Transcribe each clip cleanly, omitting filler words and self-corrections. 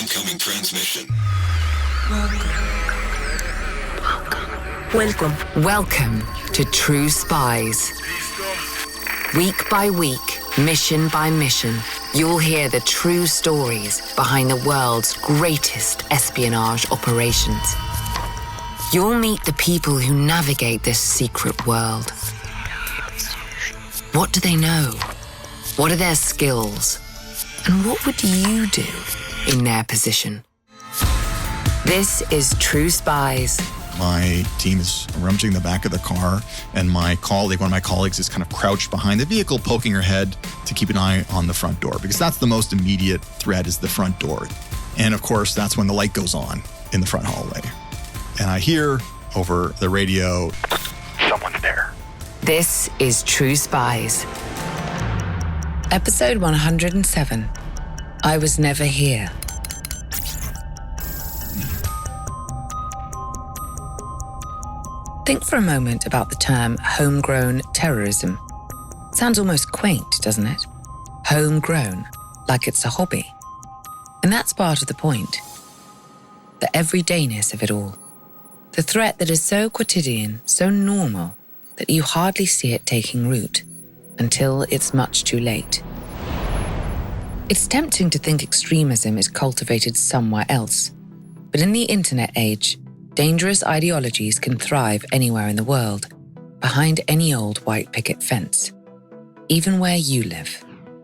Incoming transmission. Welcome to True Spies. Week by week, mission by mission, you'll hear the true stories behind the world's greatest espionage operations. You'll meet the people who navigate this secret world. What do they know? What are their skills? And what would you do in their position? This is True Spies. My team is rummaging the back of the car, and one of my colleagues is kind of crouched behind the vehicle, poking her head to keep an eye on the front door, because that's the most immediate threat, is the front door. And of course, that's when the light goes on in the front hallway. And I hear over the radio, "Someone's there." This is True Spies. Episode 107. I was never here. Think for a moment about the term homegrown terrorism. Sounds almost quaint, doesn't it? Homegrown, like it's a hobby. And that's part of the point. The everydayness of it all. The threat that is so quotidian, so normal, that you hardly see it taking root until it's much too late. It's tempting to think extremism is cultivated somewhere else. But in the internet age, dangerous ideologies can thrive anywhere in the world, behind any old white picket fence, even where you live.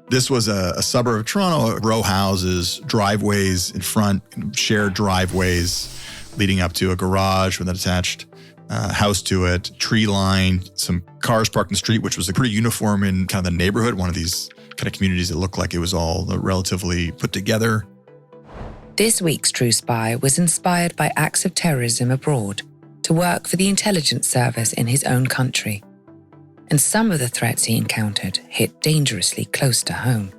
This was a suburb of Toronto, row houses, driveways in front, shared driveways leading up to a garage with an attached house to it, tree line, some cars parked in the street, which was pretty uniform in kind of the neighborhood, one of these kind of communities that looked like it was all relatively put together. This week's True Spy was inspired by acts of terrorism abroad to work for the intelligence service in his own country. And some of the threats he encountered hit dangerously close to home.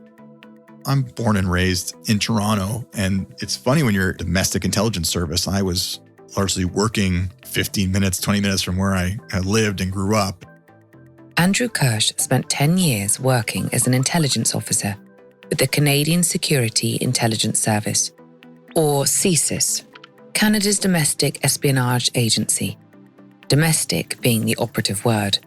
I'm born and raised in Toronto, and it's funny when you're a domestic intelligence service. I was largely working 15 minutes, 20 minutes from where I lived and grew up. Andrew Kirsch spent 10 years working as an intelligence officer with the Canadian Security Intelligence Service, or CSIS, Canada's domestic espionage agency, domestic being the operative word.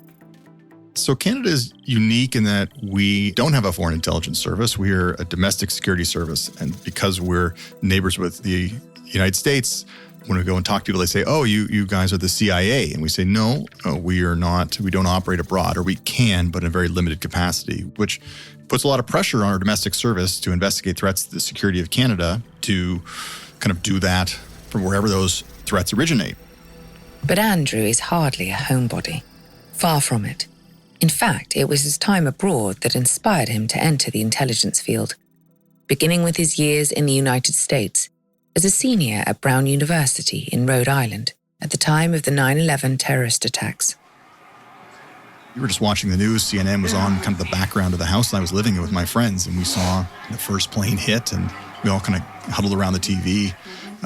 So Canada is unique in that we don't have a foreign intelligence service. We are a domestic security service. And because we're neighbors with the United States, when we go and talk to people, they say, "Oh, you guys are the CIA." And we say, no, we are not. We don't operate abroad, or we can, but in a very limited capacity, which puts a lot of pressure on our domestic service to investigate threats to the security of Canada, to kind of do that from wherever those threats originate. But Andrew is hardly a homebody. Far from it. In fact, it was his time abroad that inspired him to enter the intelligence field, beginning with his years in the United States as a senior at Brown University in Rhode Island at the time of the 9/11 terrorist attacks. We were just watching the news. CNN was on kind of the background of the house I was living in with my friends, and we saw the first plane hit, and we all kind of huddled around the TV.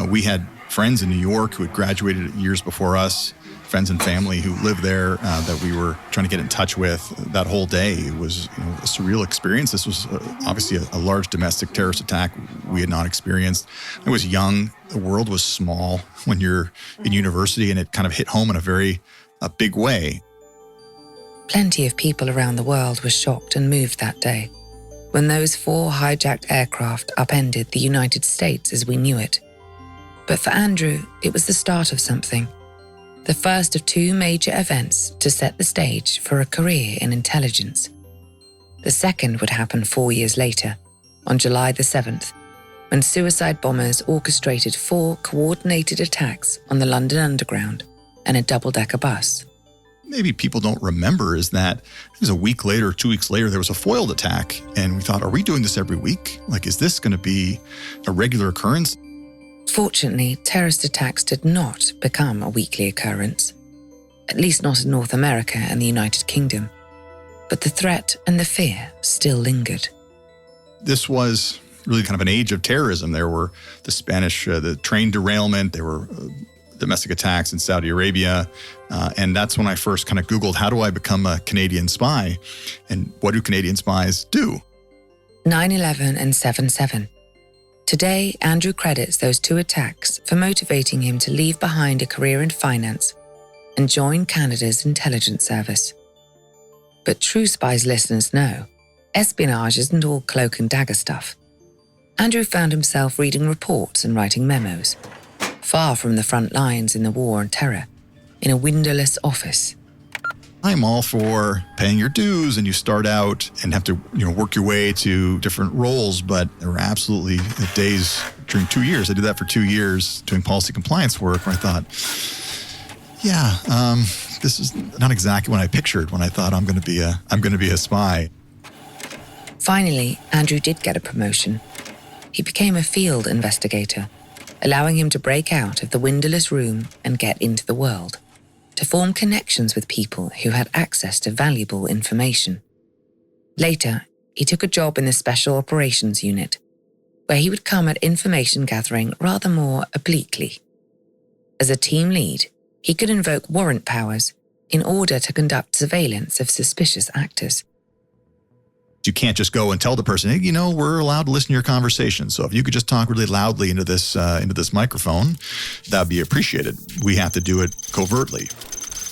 We had friends in New York who had graduated years before us, friends and family who lived there that we were trying to get in touch with. That whole day, it was a surreal experience. This was obviously a large domestic terrorist attack we had not experienced. I was young. The world was small when you're in university, and it kind of hit home in a big way. Plenty of people around the world were shocked and moved that day when those 4 hijacked aircraft upended the United States as we knew it. But for Andrew, it was the start of something. The first of 2 major events to set the stage for a career in intelligence. The second would happen 4 years later, on July the 7th, when suicide bombers orchestrated 4 coordinated attacks on the London Underground and a double-decker bus. Maybe people don't remember is that it was a week later, 2 weeks later, there was a foiled attack. And we thought, are we doing this every week? Like, is this going to be a regular occurrence? Fortunately, terrorist attacks did not become a weekly occurrence, at least not in North America and the United Kingdom. But the threat and the fear still lingered. This was really kind of an age of terrorism. There were the Spanish, the train derailment, there were domestic attacks in Saudi Arabia. And that's when I first kind of Googled, how do I become a Canadian spy? And what do Canadian spies do? 9/11 and 7/7. Today, Andrew credits those 2 attacks for motivating him to leave behind a career in finance and join Canada's intelligence service. But True Spies listeners know, espionage isn't all cloak and dagger stuff. Andrew found himself reading reports and writing memos, far from the front lines in the war on terror, in a windowless office. I'm all for paying your dues and you start out and have to, work your way to different roles. But there were absolutely days during 2 years, I did that for 2 years doing policy compliance work, where I thought, this is not exactly what I pictured when I thought I'm going to be a spy. Finally, Andrew did get a promotion. He became a field investigator, allowing him to break out of the windowless room and get into the world, to form connections with people who had access to valuable information. Later, he took a job in the Special Operations Unit, where he would come at information gathering rather more obliquely. As a team lead, he could invoke warrant powers in order to conduct surveillance of suspicious actors. You can't just go and tell the person, hey, we're allowed to listen to your conversation. So if you could just talk really loudly into this microphone, that would be appreciated. We have to do it covertly.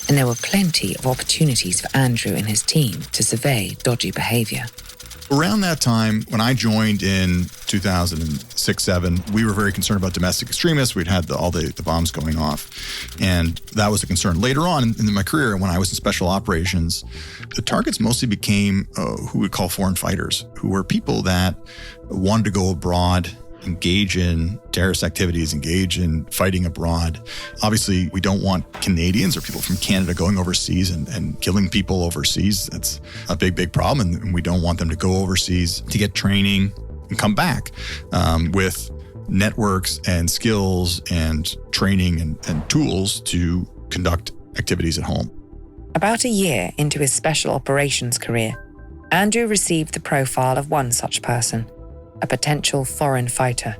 And there were plenty of opportunities for Andrew and his team to survey dodgy behavior. Around that time, when I joined in 2006-07, we were very concerned about domestic extremists. We'd had all the bombs going off. And that was a concern. Later on in my career, when I was in special operations, the targets mostly became who we call foreign fighters, who were people that wanted to go abroad, engage in terrorist activities, engage in fighting abroad. Obviously, we don't want Canadians or people from Canada going overseas and killing people overseas. That's a big, big problem. And we don't want them to go overseas to get training and come back with networks and skills and training and tools to conduct activities at home. About a year into his special operations career, Andrew received the profile of one such person, a potential foreign fighter,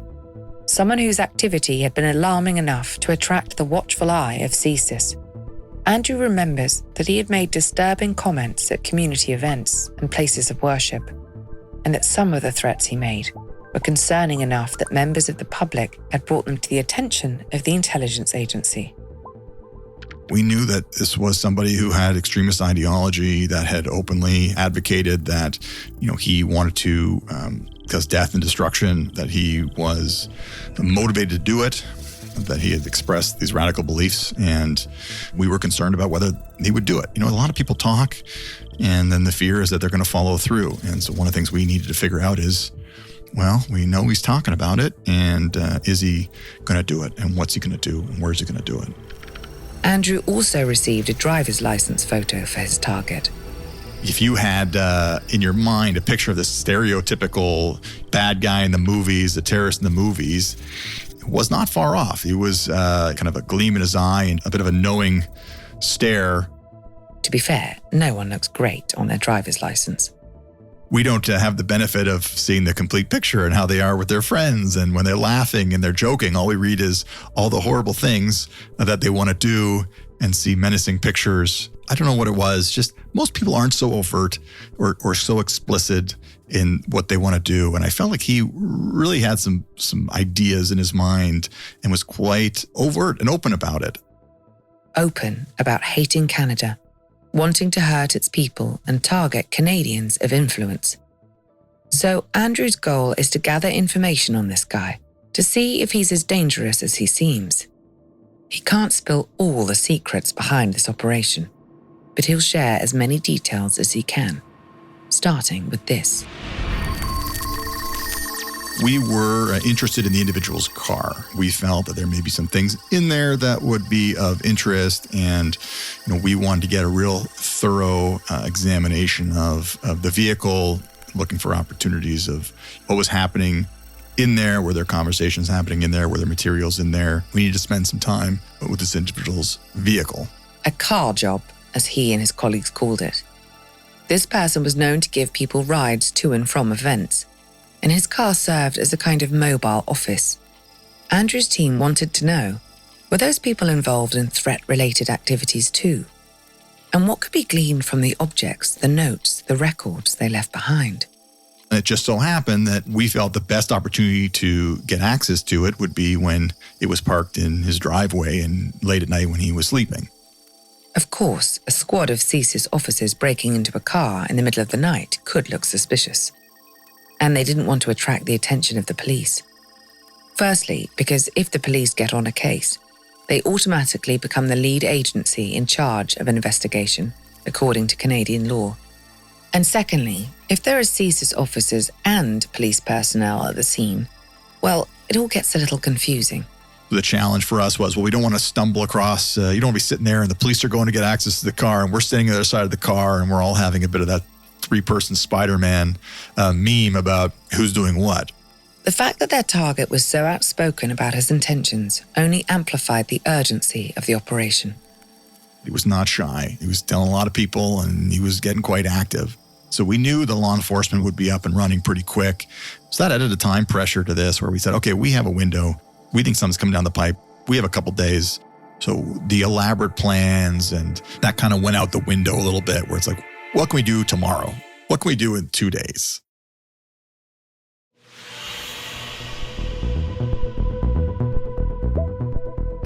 someone whose activity had been alarming enough to attract the watchful eye of CSIS. Andrew remembers that he had made disturbing comments at community events and places of worship, and that some of the threats he made were concerning enough that members of the public had brought them to the attention of the intelligence agency. We knew that this was somebody who had extremist ideology, that had openly advocated that, he wanted to cause death and destruction, that he was motivated to do it, that he had expressed these radical beliefs, and we were concerned about whether he would do it. A lot of people talk, and then the fear is that they're going to follow through. And so one of the things we needed to figure out is, well, we know he's talking about it, and is he going to do it? And what's he going to do? And where's he going to do it? Andrew also received a driver's license photo for his target. If you had in your mind a picture of this stereotypical bad guy in the movies, the terrorist in the movies, it was not far off. He was kind of a gleam in his eye and a bit of a knowing stare. To be fair, no one looks great on their driver's license. We don't have the benefit of seeing the complete picture and how they are with their friends. And when they're laughing and they're joking, all we read is all the horrible things that they want to do and see menacing pictures. I don't know what it was. Just most people aren't so overt or so explicit in what they want to do. And I felt like he really had some ideas in his mind and was quite overt and open about it. Open about hating Canada, wanting to hurt its people and target Canadians of influence. So Andrew's goal is to gather information on this guy, to see if he's as dangerous as he seems. He can't spill all the secrets behind this operation, but he'll share as many details as he can, starting with this. We were interested in the individual's car. We felt that there may be some things in there that would be of interest, and we wanted to get a real thorough examination of the vehicle, looking for opportunities of what was happening in there, were there conversations happening in there, were there materials in there. We needed to spend some time with this individual's vehicle. A car job, as he and his colleagues called it. This person was known to give people rides to and from events, and his car served as a kind of mobile office. Andrew's team wanted to know, were those people involved in threat-related activities too? And what could be gleaned from the objects, the notes, the records they left behind? And it just so happened that we felt the best opportunity to get access to it would be when it was parked in his driveway and late at night when he was sleeping. Of course, a squad of CSIS officers breaking into a car in the middle of the night could look suspicious. And they didn't want to attract the attention of the police. Firstly, because if the police get on a case, they automatically become the lead agency in charge of an investigation, according to Canadian law. And secondly, if there are CSIS officers and police personnel at the scene, well, it all gets a little confusing. The challenge for us was, well, we don't want to stumble across, you don't want to be sitting there and the police are going to get access to the car and we're sitting on the other side of the car and we're all having a bit of that three-person Spider-Man meme about who's doing what. The fact that their target was so outspoken about his intentions only amplified the urgency of the operation. He was not shy. He was telling a lot of people and he was getting quite active. So we knew the law enforcement would be up and running pretty quick. So that added a time pressure to this where we said, okay, we have a window. We think something's coming down the pipe. We have a couple days. So the elaborate plans and that kind of went out the window a little bit where it's like, what can we do tomorrow? What can we do in 2 days?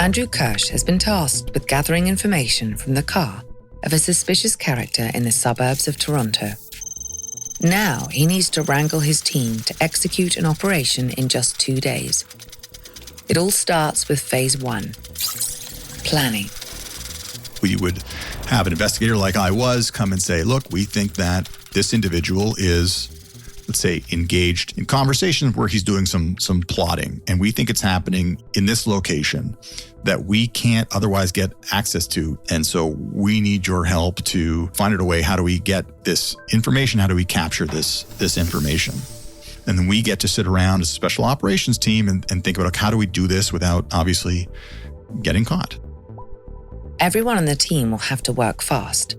Andrew Kirsch has been tasked with gathering information from the car of a suspicious character in the suburbs of Toronto. Now he needs to wrangle his team to execute an operation in just 2 days. It all starts with phase 1, planning. We would have an investigator like I was come and say, look, we think that this individual is, let's say, engaged in conversations where he's doing some plotting. And we think it's happening in this location that we can't otherwise get access to. And so we need your help to find out a way. How do we get this information? How do we capture this information? And then we get to sit around as a special operations team and think about, how do we do this without obviously getting caught? Everyone on the team will have to work fast,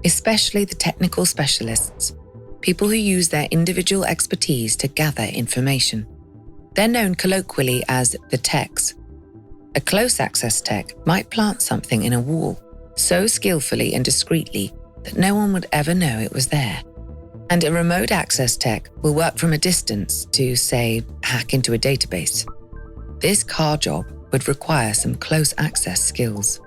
especially the technical specialists, people who use their individual expertise to gather information. They're known colloquially as the techs. A close access tech might plant something in a wall so skillfully and discreetly that no one would ever know it was there. And a remote access tech will work from a distance to, say, hack into a database. This car job would require some close access skills.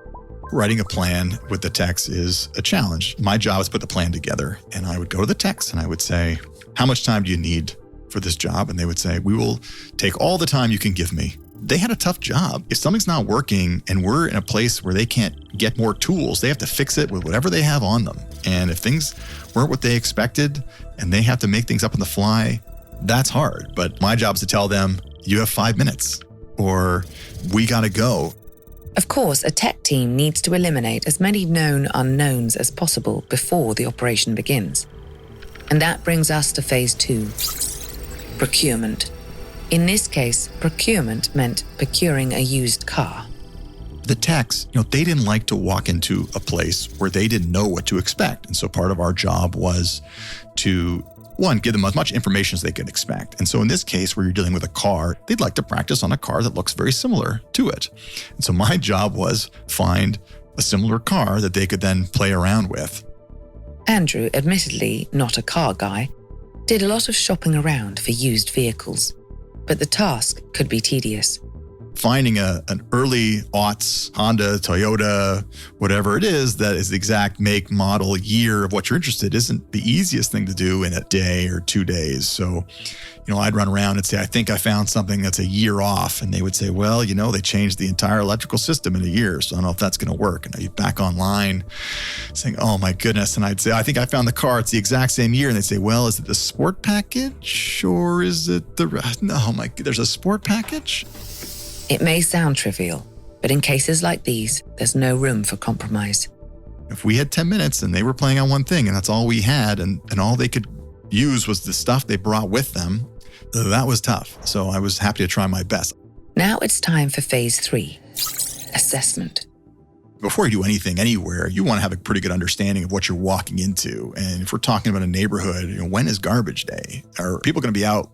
Writing a plan with the techs is a challenge. My job is to put the plan together. And I would go to the techs and I would say, how much time do you need for this job? And they would say, we will take all the time you can give me. They had a tough job. If something's not working and we're in a place where they can't get more tools, they have to fix it with whatever they have on them. And if things weren't what they expected and they have to make things up on the fly, that's hard. But my job is to tell them, you have 5 minutes or we got to go. Of course, a tech team needs to eliminate as many known unknowns as possible before the operation begins. And that brings us to phase 2, procurement. In this case, procurement meant procuring a used car. The techs, they didn't like to walk into a place where they didn't know what to expect. And so part of our job was to, one, give them as much information as they could expect. And so in this case, where you're dealing with a car, they'd like to practice on a car that looks very similar to it. And so my job was find a similar car that they could then play around with. Andrew, admittedly not a car guy, did a lot of shopping around for used vehicles. But the task could be tedious. Finding an early aughts Honda, Toyota, whatever it is, that is the exact make, model, year of what you're interested in isn't the easiest thing to do in a day or 2 days. So, I'd run around and say, I think I found something that's a year off. And they would say, well, they changed the entire electrical system in a year. So I don't know if that's going to work. And I'd be back online saying, oh my goodness. And I'd say, I think I found the car. It's the exact same year. And they'd say, well, is it the sport package or is it there's a sport package? It may sound trivial, but in cases like these, there's no room for compromise. If we had 10 minutes and they were playing on one thing and that's all we had and all they could use was the stuff they brought with them, that was tough. So I was happy to try my best. Now it's time for phase 3, assessment. Before you do anything anywhere, you want to have a pretty good understanding of what you're walking into. And if we're talking about a neighborhood, when is garbage day? Are people going to be out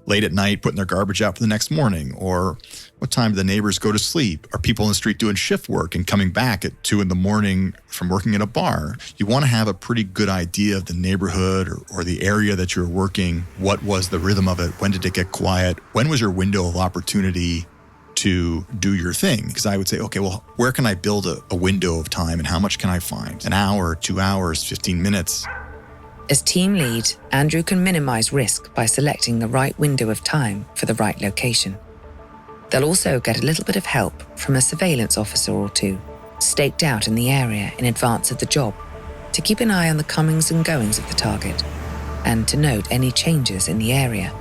late at night putting their garbage out for the next morning? Or what time do the neighbors go to sleep? Are people in the street doing shift work and coming back at 2 a.m. from working at a bar? You want to have a pretty good idea of the neighborhood or the area that you're working. What was the rhythm of it? When did it get quiet? When was your window of opportunity to do your thing? Because I would say, okay, well, where can I build a window of time and how much can I find? An hour, 2 hours, 15 minutes? As team lead, Andrew can minimize risk by selecting the right window of time for the right location. They'll also get a little bit of help from a surveillance officer or two, staked out in the area in advance of the job, to keep an eye on the comings and goings of the target, and to note any changes in the area.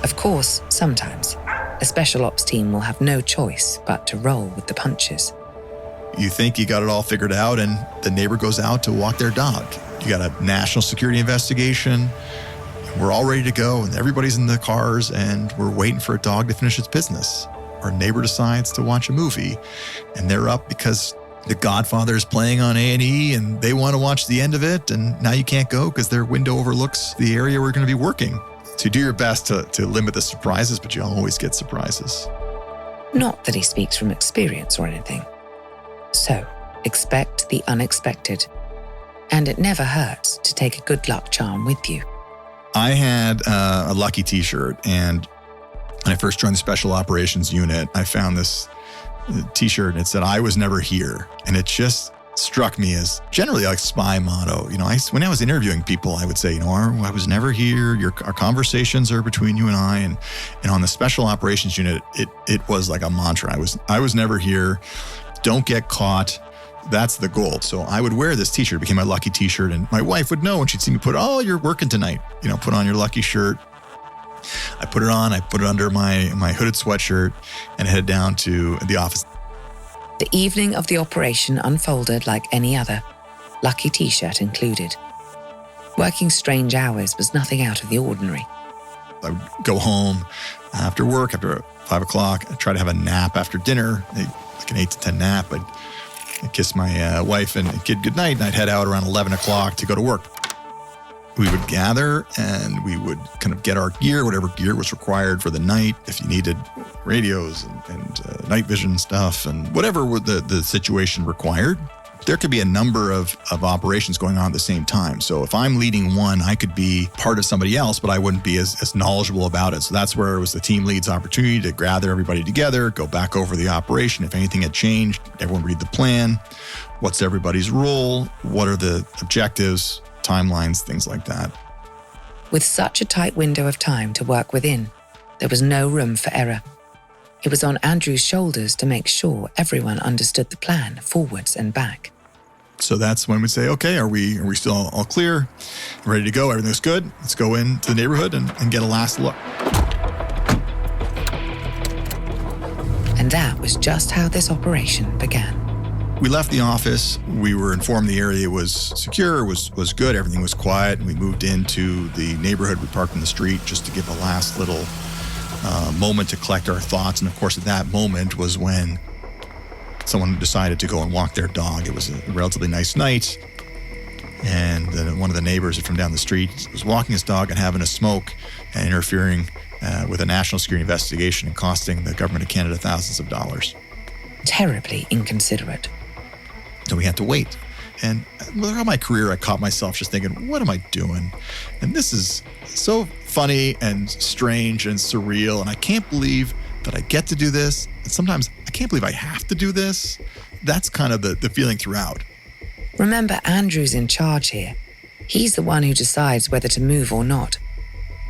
Of course, sometimes, a special ops team will have no choice but to roll with the punches. You think you got it all figured out and the neighbor goes out to walk their dog. You got a national security investigation. We're all ready to go and everybody's in the cars and we're waiting for a dog to finish its business. Our neighbor decides to watch a movie and they're up because The Godfather is playing on A&E and they want to watch the end of it. And now you can't go because their window overlooks the area we're going to be working. So you do your best to limit the surprises, but you always get surprises. Not that he speaks from experience or anything. So, expect the unexpected. And it never hurts to take a good luck charm with you. I had a lucky t-shirt, and when I first joined the Special Operations Unit, I found this t-shirt and it said, "I was never here." And it just struck me as generally like spy motto. When I was interviewing people, I would say, I was never here. Our conversations are between you and I. And on the Special Operations Unit, it was like a mantra. I was never here. Don't get caught. That's the goal. So I would wear this t-shirt. It became my lucky t-shirt. And my wife would know when she'd see me put, "Oh, you're working tonight. Put on your lucky shirt." I put it on. I put it under my hooded sweatshirt and headed down to the office. The evening of the operation unfolded like any other, lucky t-shirt included. Working strange hours was nothing out of the ordinary. I would go home after work, after 5 o'clock. I'd try to have a nap after dinner, like an 8 to 10 nap. I'd kiss my wife and kid goodnight, and I'd head out around 11 o'clock to go to work. We would gather and we would kind of get our gear, whatever gear was required for the night. If you needed radios and night vision stuff and whatever the situation required. There could be a number of operations going on at the same time. So if I'm leading one, I could be part of somebody else, but I wouldn't be as knowledgeable about it. So that's where it was the team lead's opportunity to gather everybody together, go back over the operation. If anything had changed, everyone read the plan. What's everybody's role? What are the objectives, timelines, things like that. With such a tight window of time to work within, there was no room for error. It was on Andrew's shoulders to make sure everyone understood the plan forwards and back. So that's when we'd say, okay, are we still all clear? Ready to go? Everything's good. Let's go into the neighborhood and get a last look. And that was just how this operation began. We left the office. We were informed the area was secure, was good. Everything was quiet. And we moved into the neighborhood. We parked in the street just to give a last little moment to collect our thoughts. And of course, at that moment was when someone decided to go and walk their dog. It was a relatively nice night. And one of the neighbors from down the street was walking his dog and having a smoke and interfering with a national security investigation and costing the government of Canada thousands of dollars. Terribly inconsiderate. So we had to wait. And throughout my career, I caught myself just thinking, what am I doing? And this is so funny and strange and surreal. And I can't believe that I get to do this. And sometimes I can't believe I have to do this. That's kind of the feeling throughout. Remember, Andrew's in charge here. He's the one who decides whether to move or not.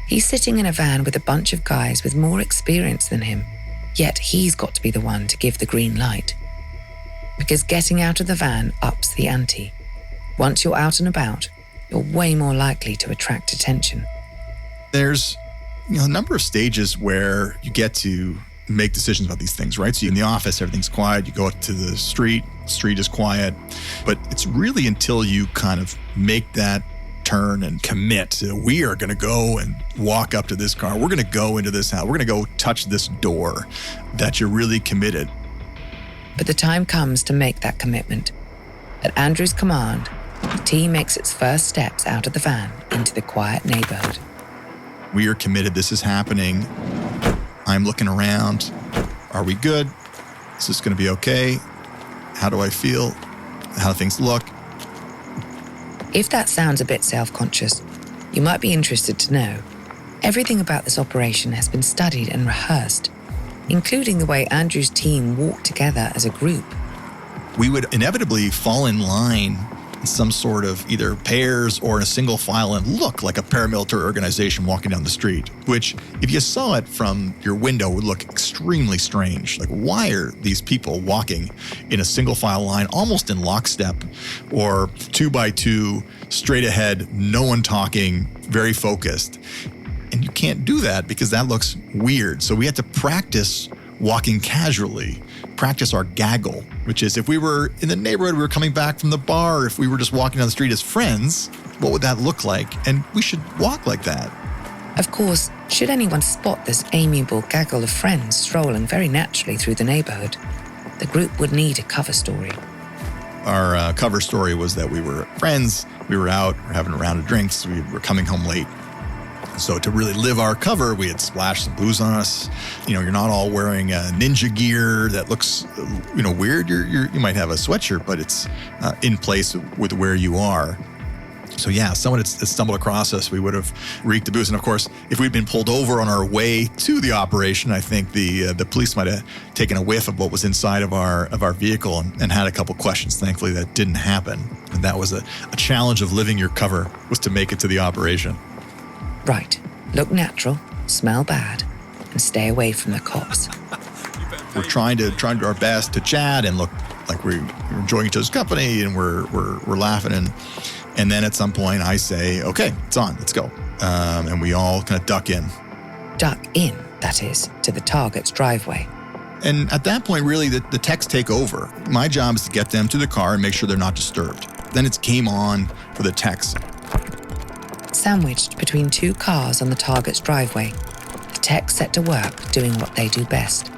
He's sitting in a van with a bunch of guys with more experience than him. Yet he's got to be the one to give the green light. Because getting out of the van ups the ante. Once you're out and about, you're way more likely to attract attention. There's a number of stages where you get to make decisions about these things, right? So in the office, everything's quiet. You go out to the street is quiet. But it's really until you kind of make that turn and commit to, we are going to go and walk up to this car. We're going to go into this house. We're going to go touch this door, that you're really committed. But the time comes to make that commitment. At Andrew's command, the team makes its first steps out of the van into the quiet neighborhood. We are committed. This is happening. I'm looking around. Are we good? Is this going to be okay? How do I feel? How do things look? If that sounds a bit self-conscious, you might be interested to know everything about this operation has been studied and rehearsed, including the way Andrew's team walked together as a group. We would inevitably fall in line in some sort of either pairs or in a single file and look like a paramilitary organization walking down the street, which, if you saw it from your window, would look extremely strange. Like, why are these people walking in a single file line, almost in lockstep, or 2 by 2, straight ahead, no one talking, very focused? And you can't do that because that looks weird. So we had to practice walking casually, practice our gaggle, which is if we were in the neighborhood, we were coming back from the bar, if we were just walking down the street as friends, what would that look like? And we should walk like that. Of course, should anyone spot this amiable gaggle of friends strolling very naturally through the neighborhood, the group would need a cover story. Our cover story was that we were friends, we were out, we're having a round of drinks, we were coming home late. So to really live our cover, we had splashed some booze on us. You're not all wearing ninja gear that looks, weird. You might have a sweatshirt, but it's in place with where you are. So yeah, someone had stumbled across us, we would have reeked the booze. And of course, if we'd been pulled over on our way to the operation, I think the police might have taken a whiff of what was inside of our vehicle and had a couple questions. Thankfully, that didn't happen. And that was a challenge of living your cover, was to make it to the operation. Right. Look natural, smell bad, and stay away from the cops. We're trying to do our best to chat and look like we're enjoying each other's company, and we're laughing. And then at some point I say, okay, it's on, let's go. And we all kind of duck in. Duck in, that is, to the target's driveway. And at that point, really, the techs take over. My job is to get them to the car and make sure they're not disturbed. Then it's game on for the techs. Sandwiched between 2 cars on the target's driveway, the techs set to work doing what they do best.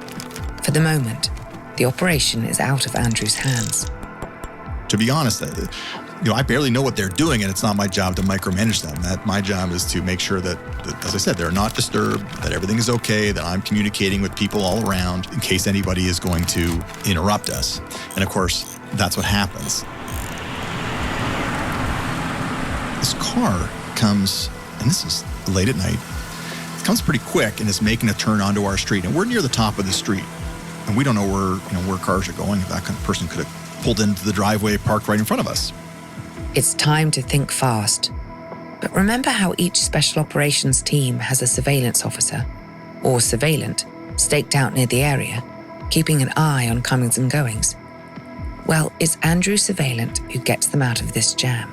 For the moment, the operation is out of Andrew's hands. To be honest, I barely know what they're doing, and it's not my job to micromanage them. My job is to make sure that, as I said, they're not disturbed, that everything is okay, that I'm communicating with people all around in case anybody is going to interrupt us. And of course, that's what happens. This car comes, and this is late at night, it comes pretty quick and is making a turn onto our street. And we're near the top of the street, and we don't know where cars are going. That kind of person could have pulled into the driveway, parked right in front of us. It's time to think fast. But remember how each special operations team has a surveillance officer, or surveillant, staked out near the area, keeping an eye on comings and goings? Well, it's Andrew Surveillant who gets them out of this jam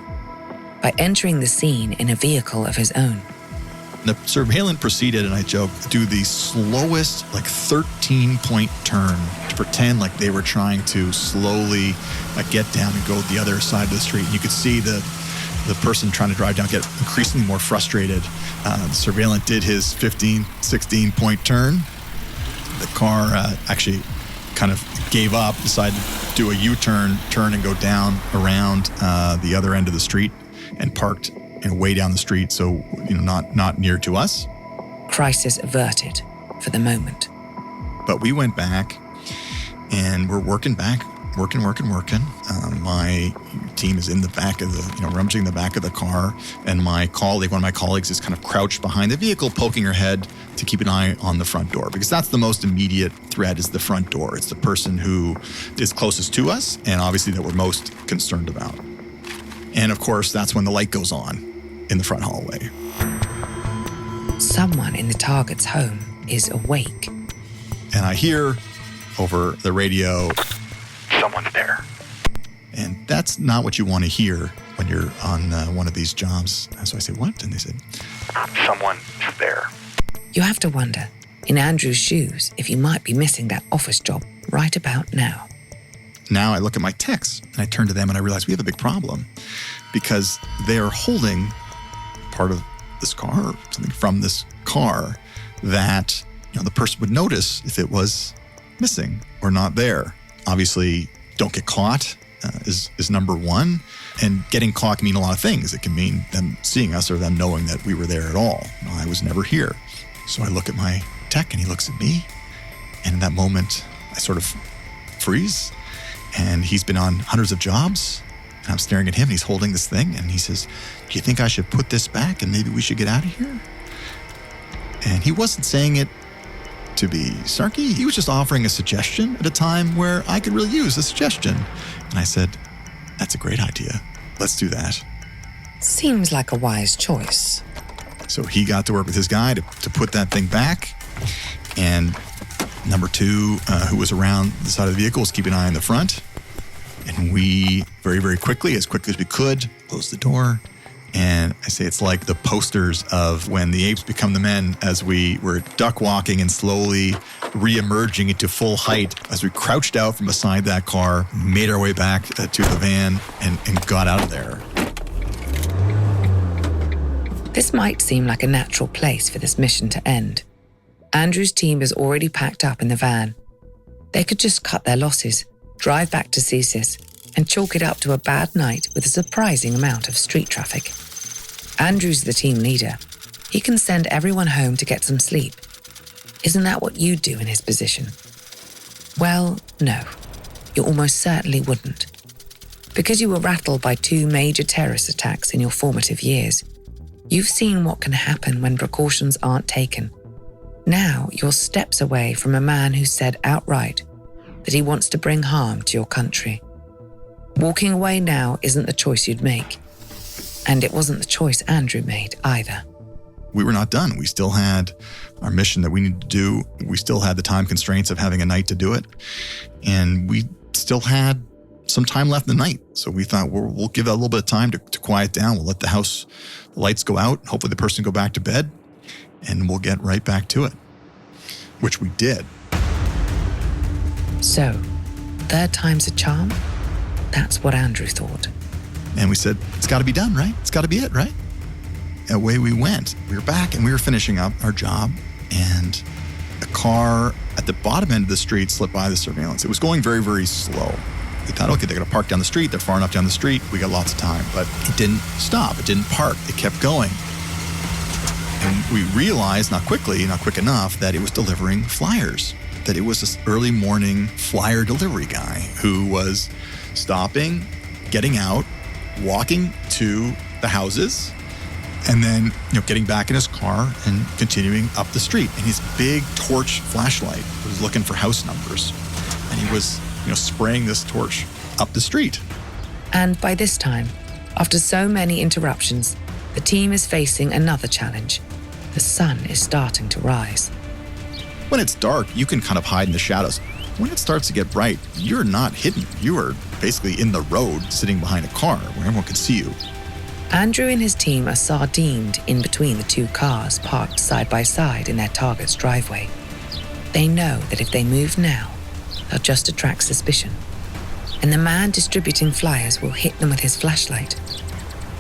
by entering the scene in a vehicle of his own. The surveillant proceeded, and I joke, to do the slowest, 13-point turn to pretend like they were trying to slowly get down and go the other side of the street. And you could see the person trying to drive down get increasingly more frustrated. The surveillant did his 16-point turn. The car actually kind of gave up, decided to do a U-turn, turn and go down around the other end of the street, and parked way down the street, so not near to us. Crisis averted for the moment. But we went back, and we're working back, working. My team is in the back of the, rummaging the back of the car, and one of my colleagues is kind of crouched behind the vehicle, poking her head to keep an eye on the front door, because that's the most immediate threat, is the front door. It's the person who is closest to us, and obviously that we're most concerned about. And of course, that's when the light goes on in the front hallway. Someone in the target's home is awake. And I hear over the radio, "Someone's there." And that's not what you want to hear when you're on one of these jobs. So I say, "What?" And they said, "Someone is there." You have to wonder, in Andrew's shoes, if you might be missing that office job right about now. Now I look at my techs, and I turn to them, and I realize we have a big problem, because they are holding part of this car, or something from this car, that the person would notice if it was missing or not there. Obviously, don't get caught is number one. And getting caught can mean a lot of things. It can mean them seeing us or them knowing that we were there at all. I was never here. So I look at my tech and he looks at me. And in that moment, I sort of freeze. And he's been on hundreds of jobs. And I'm staring at him and he's holding this thing. And he says, "Do you think I should put this back and maybe we should get out of here?" And he wasn't saying it to be snarky. He was just offering a suggestion at a time where I could really use a suggestion. And I said, "That's a great idea. Let's do that." Seems like a wise choice. So he got to work with his guy to put that thing back. And number two, who was around the side of the vehicle, was keeping an eye on the front. And we very, very quickly, as we could, closed the door. And I say it's like the posters of when the apes become the men, as we were duck walking and slowly re-emerging into full height as we crouched out from beside that car, made our way back to the van and got out of there. This might seem like a natural place for this mission to end. Andrew's team is already packed up in the van. They could just cut their losses, drive back to CSIS, and chalk it up to a bad night with a surprising amount of street traffic. Andrew's the team leader. He can send everyone home to get some sleep. Isn't that what you'd do in his position? Well, no, you almost certainly wouldn't. Because you were rattled by 2 major terrorist attacks in your formative years, you've seen what can happen when precautions aren't taken. Now you're steps away from a man who said outright that he wants to bring harm to your country. Walking away now isn't the choice you'd make. And it wasn't the choice Andrew made either. We were not done. We still had our mission that we needed to do. We still had the time constraints of having a night to do it. And we still had some time left in the night. So we thought we'll give that a little bit of time to quiet down. We'll let the lights go out. Hopefully the person go back to bed. And we'll get right back to it. Which we did. So, third time's a charm? That's what Andrew thought. And we said, it's got to be done, right? It's got to be it, right? And away we went. We were back and we were finishing up our job. And a car at the bottom end of the street slipped by the surveillance. It was going very, very slow. We thought, okay, they're going to park down the street. They're far enough down the street. We got lots of time. But it didn't stop. It didn't park. It kept going. And we realized, not quick enough, that it was delivering flyers. That it was this early morning flyer delivery guy who was stopping, getting out, walking to the houses, and then getting back in his car and continuing up the street. And his big torch flashlight was looking for house numbers. And he was spraying this torch up the street. And by this time, after so many interruptions, the team is facing another challenge. The sun is starting to rise. When it's dark, you can kind of hide in the shadows. When it starts to get bright, you're not hidden. You are basically in the road, sitting behind a car where everyone can see you. Andrew and his team are sardined in between the 2 cars parked side by side in their target's driveway. They know that if they move now, they'll just attract suspicion. And the man distributing flyers will hit them with his flashlight.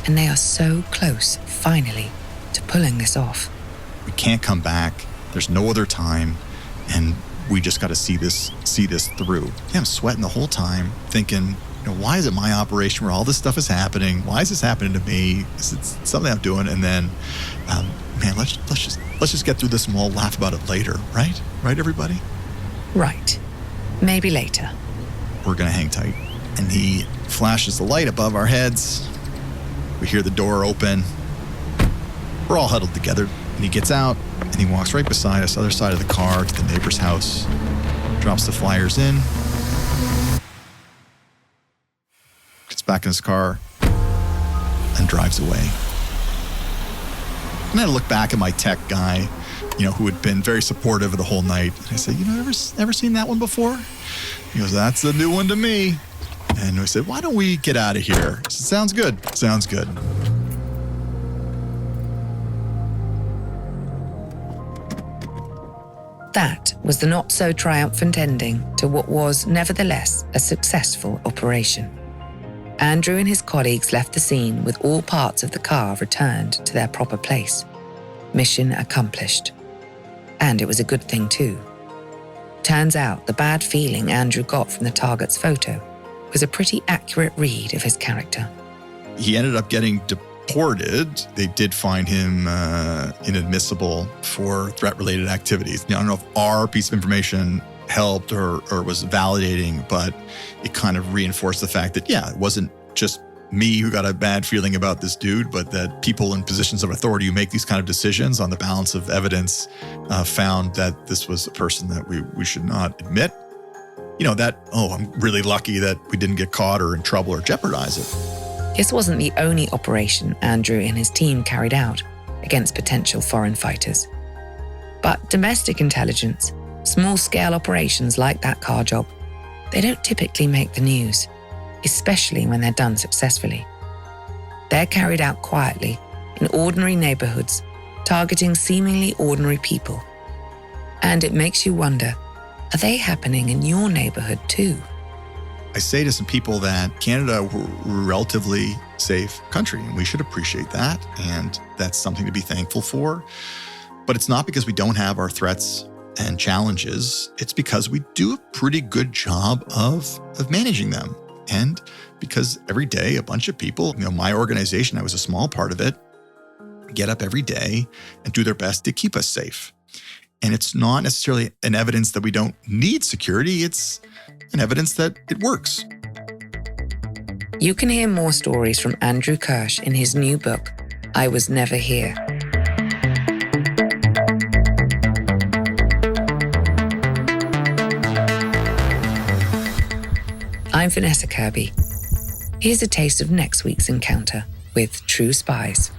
And they are so close, finally, to pulling this off. We can't come back. There's no other time. And we just got to see this through. Yeah, I'm sweating the whole time, thinking, why is it my operation where all this stuff is happening? Why is this happening to me? Is it something I'm doing? And then, let's just get through this and we'll laugh about it later, right? Right, everybody? Right. Maybe later. We're gonna hang tight. And he flashes the light above our heads. We hear the door open. We're all huddled together. And he gets out and he walks right beside us, other side of the car, to the neighbor's house, drops the flyers in, gets back in his car, and drives away. And I look back at my tech guy, who had been very supportive of the whole night. And I said, ever seen that one before? He goes, that's a new one to me. And we said, why don't we get out of here? I said, sounds good. Sounds good. That was the not-so-triumphant ending to what was, nevertheless, a successful operation. Andrew and his colleagues left the scene with all parts of the car returned to their proper place. Mission accomplished. And it was a good thing, too. Turns out the bad feeling Andrew got from the target's photo was a pretty accurate read of his character. He ended up getting deported. They did find him inadmissible for threat-related activities. Now, I don't know if our piece of information helped or was validating, but it kind of reinforced the fact that, yeah, it wasn't just me who got a bad feeling about this dude, but that people in positions of authority who make these kind of decisions on the balance of evidence found that this was a person that we should not admit. I'm really lucky that we didn't get caught or in trouble or jeopardize it. This wasn't the only operation Andrew and his team carried out against potential foreign fighters. But domestic intelligence, small-scale operations like that car job, they don't typically make the news, especially when they're done successfully. They're carried out quietly in ordinary neighborhoods, targeting seemingly ordinary people. And it makes you wonder, are they happening in your neighborhood too? I say to some people that Canada, we're a relatively safe country, and we should appreciate that, and that's something to be thankful for. But it's not because we don't have our threats and challenges. It's because we do a pretty good job of managing them. And because every day, a bunch of people, my organization, I was a small part of it, get up every day and do their best to keep us safe. And it's not necessarily an evidence that we don't need security. It's an evidence that it works. You can hear more stories from Andrew Kirsch in his new book, I Was Never Here. I'm Vanessa Kirby. Here's a taste of next week's encounter with True Spies.